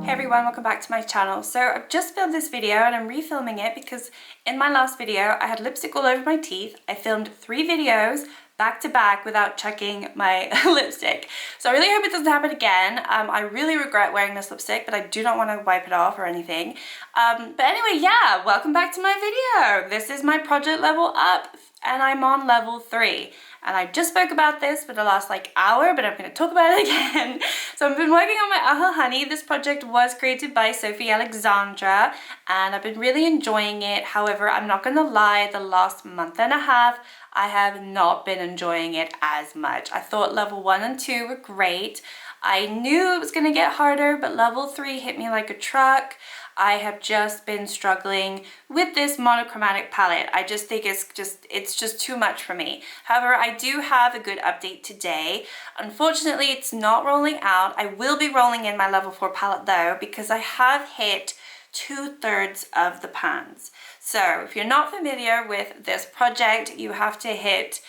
Hey everyone, welcome back to my channel. So I've just filmed this video and I'm refilming it because in my last video I had lipstick all over my teeth. I filmed 3 videos back to back without checking my lipstick. So I really hope it doesn't happen again. I really regret wearing this lipstick, but I do not want to wipe it off or anything. But anyway, yeah, welcome back to my video. This is my project level up and I'm on level 3. And I just spoke about this for the last hour, but I'm going to talk about it again. So I've been working on my Honey. This project was created by Sophie Alexandra and I've been really enjoying it. However, I'm not going to lie, the last month and a half, I have not been enjoying it as much. I thought level 1 and 2 were great. I knew it was going to get harder, but level 3 hit me like a truck. I have just been struggling with this monochromatic palette. I just think it's just too much for me. However, I do have a good update today. Unfortunately, it's not rolling out. I will be rolling in my level 4 palette though, because I have hit 2/3 of the pans. So if you're not familiar with this project, you have to hit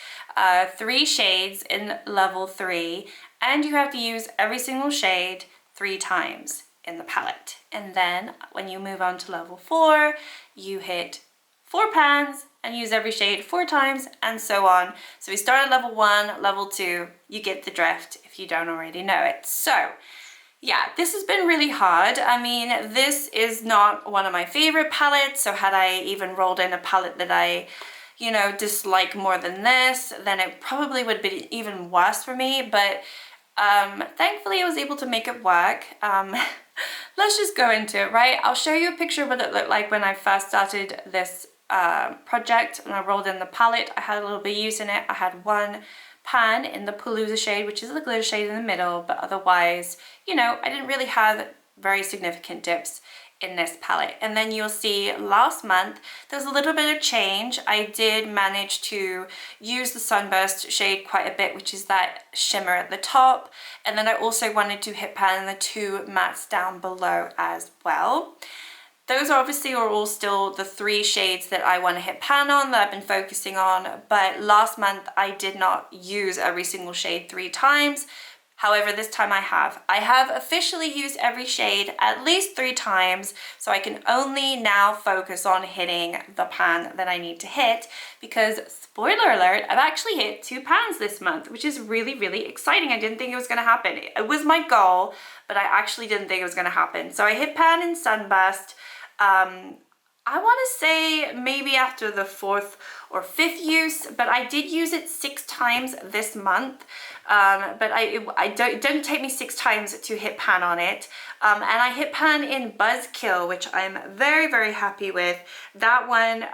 3 shades in level 3, and you have to use every single shade 3 times in the palette. And then when you move on to level 4, you hit 4 pans and use every shade 4 times, and so on. So we start at level 1, level 2, you get the drift if you don't already know it. So yeah, this has been really hard. I mean, this is not one of my favorite palettes, so had I even rolled in a palette that I, you know, dislike more than this, then it probably would have been even worse for me, but thankfully I was able to make it work. Let's just go into it, right? I'll show you a picture of what it looked like when I first started this project and I rolled in the palette. I had a little bit of use in it. I had 1 pan in the Palooza shade, which is the glitter shade in the middle, but otherwise, you know, I didn't really have very significant dips in this palette. And then you'll see last month there's a little bit of change. I did manage to use the Sunburst shade quite a bit, which is that shimmer at the top, and then I also wanted to hit pan in the 2 mattes down below as well. Those obviously are all still the 3 shades that I want to hit pan on, that I've been focusing on, but last month I did not use every single shade 3 times. However, this time I have. I have officially used every shade at least 3 times, so I can only now focus on hitting the pan that I need to hit, because spoiler alert, I've actually hit 2 pans this month, which is really, really exciting. I didn't think it was going to happen. It was my goal, but I actually didn't think it was going to happen. So I hit pan in Sunburst. I want to say maybe after the 4th or 5th use, but I did use it 6 times this month. But it didn't take me 6 times to hit pan on it. And I hit pan in Buzzkill, which I'm very, very happy with. That one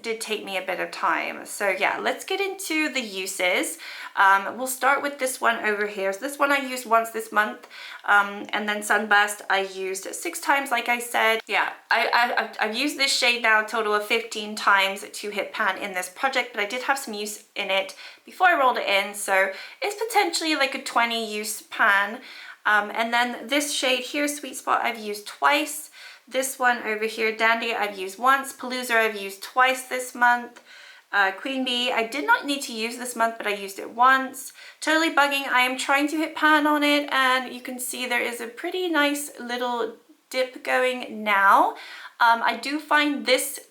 did take me a bit of time. So yeah, let's get into the uses. We'll start with this one over here. So this one I used once this month, and then Sunburst I used 6 times, like I said. Yeah, I've used this shade now a total of 15 times to hit pan in this project, but I did have some use in it before I rolled it in, so it's potentially like a 20 use pan. And then this shade here, Sweet Spot, I've used twice. This one over here, Dandy, I've used once. Palooza, I've used twice this month. Queen Bee, I did not need to use this month, but I used it once. Totally Bugging, I am trying to hit pan on it, and you can see there is a pretty nice little dip going now. I do find this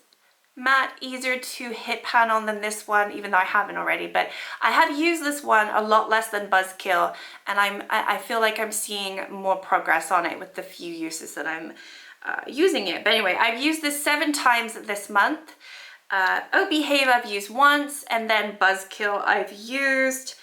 matte easier to hit pan on than this one, even though I haven't already, but I have used this one a lot less than Buzzkill, and I feel like I'm seeing more progress on it with the few uses that I'm using it. But anyway, I've used this 7 times this month. Oh Behave I've used once, and then Buzzkill I've used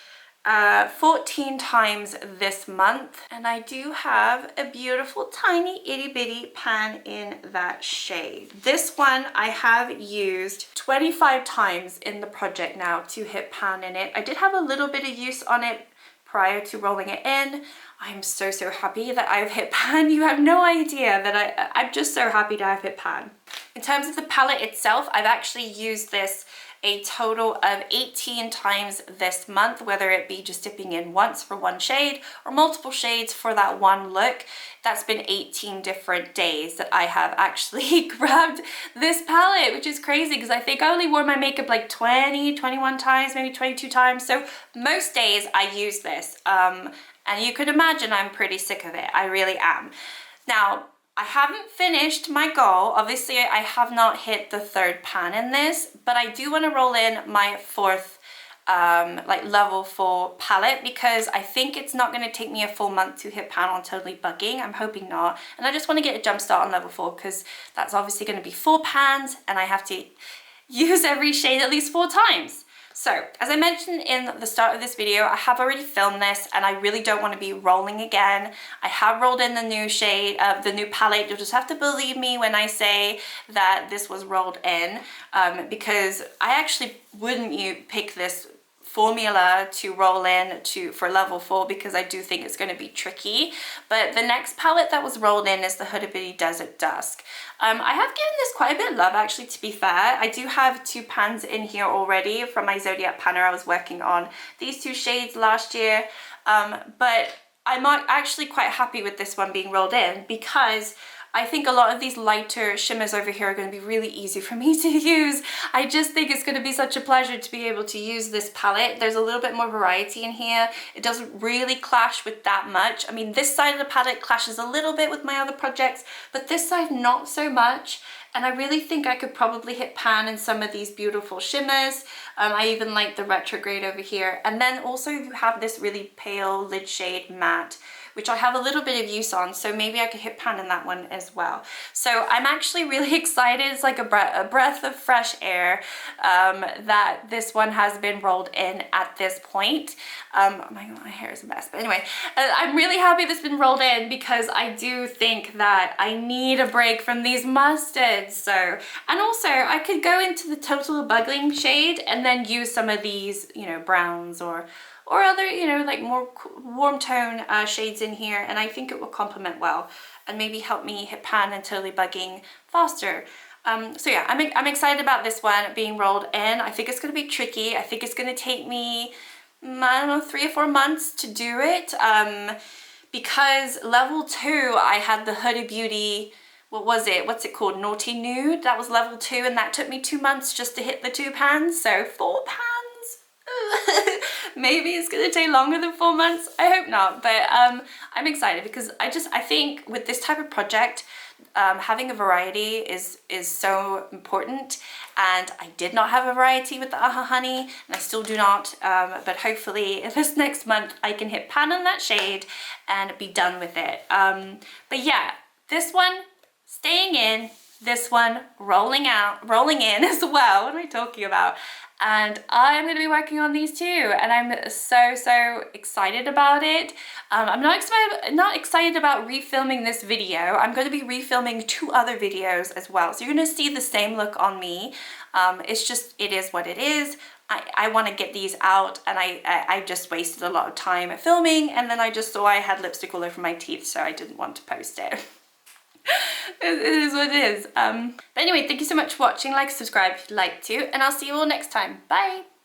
14 times this month, and I do have a beautiful tiny itty bitty pan in that shade. This one I have used 25 times in the project now to hit pan in it. I did have a little bit of use on it prior to rolling it in. I'm so happy that I've hit pan. You have no idea that I'm just so happy to have hit pan. In terms of the palette itself, I've actually used this a total of 18 times this month, whether it be just dipping in once for 1 shade or multiple shades for that 1 look. That's been 18 different days that I have actually grabbed this palette, which is crazy because I think I only wore my makeup like 21 times, maybe 22 times. So most days I use this, and you could imagine I'm pretty sick of it. I really am. Now, I haven't finished my goal. Obviously, I have not hit the 3rd pan in this, but I do want to roll in my 4th like level 4 palette, because I think it's not going to take me a full month to hit pan on Totally Bugging. I'm hoping not. And I just want to get a jump start on level 4, because that's obviously going to be 4 pans and I have to use every shade at least 4 times. So, as I mentioned in the start of this video, I have already filmed this and I really don't want to be rolling again. I have rolled in the new shade, the new palette. You'll just have to believe me when I say that this was rolled in, because I actually wouldn't pick this formula to roll in for level 4, because I do think it's going to be tricky. But the next palette that was rolled in is the Huda Beauty Desert Dusk. I have given this quite a bit of love, actually, to be fair. I do have 2 pans in here already from my Zodiac Panner. I was working on these 2 shades last year, but I'm actually quite happy with this one being rolled in, because I think a lot of these lighter shimmers over here are going to be really easy for me to use. I just think it's going to be such a pleasure to be able to use this palette. There's a little bit more variety in here. It doesn't really clash with that much. I mean, this side of the palette clashes a little bit with my other projects, but this side not so much. And I really think I could probably hit pan in some of these beautiful shimmers. I even like the retrograde over here. And then also you have this really pale lid shade matte, which I have a little bit of use on, so maybe I could hit pan in that one as well. So I'm actually really excited. It's like a breath of fresh air that this one has been rolled in at this point. My hair is a mess, but anyway, I'm really happy this has been rolled in, because I do think that I need a break from these mustards. So, and also I could go into the Total Bugging shade and then use some of these, you know, browns or other, you know, like more warm tone shades in here, and I think it will complement well and maybe help me hit pan and Totally Bugging faster. So yeah, I'm excited about this one being rolled in. I think it's going to be tricky. I think it's going to take me, I don't know, 3 or 4 months to do it, because level 2, I had the Huda Beauty, what's it called, Naughty Nude. That was level 2, and that took me 2 months just to hit the 2 pans, so 4 pans. Maybe it's gonna take longer than 4 months. I hope not, but I'm excited, because I think with this type of project, having a variety is so important, and I did not have a variety with the Aha Honey, and I still do not, but hopefully this next month I can hit pan on that shade and be done with it. But yeah, this one staying in, this one rolling in as well. What am I talking about? And I'm going to be working on these too, and I'm so excited about it. I'm not excited about refilming this video. I'm going to be refilming 2 other videos as well, so you're going to see the same look on me. It's just, it is what it is. I want to get these out, and I just wasted a lot of time filming, and then I just saw I had lipstick all over my teeth, so I didn't want to post it. It is what it is. But anyway, thank you so much for watching. Like, subscribe if you'd like to, and I'll see you all next time. Bye!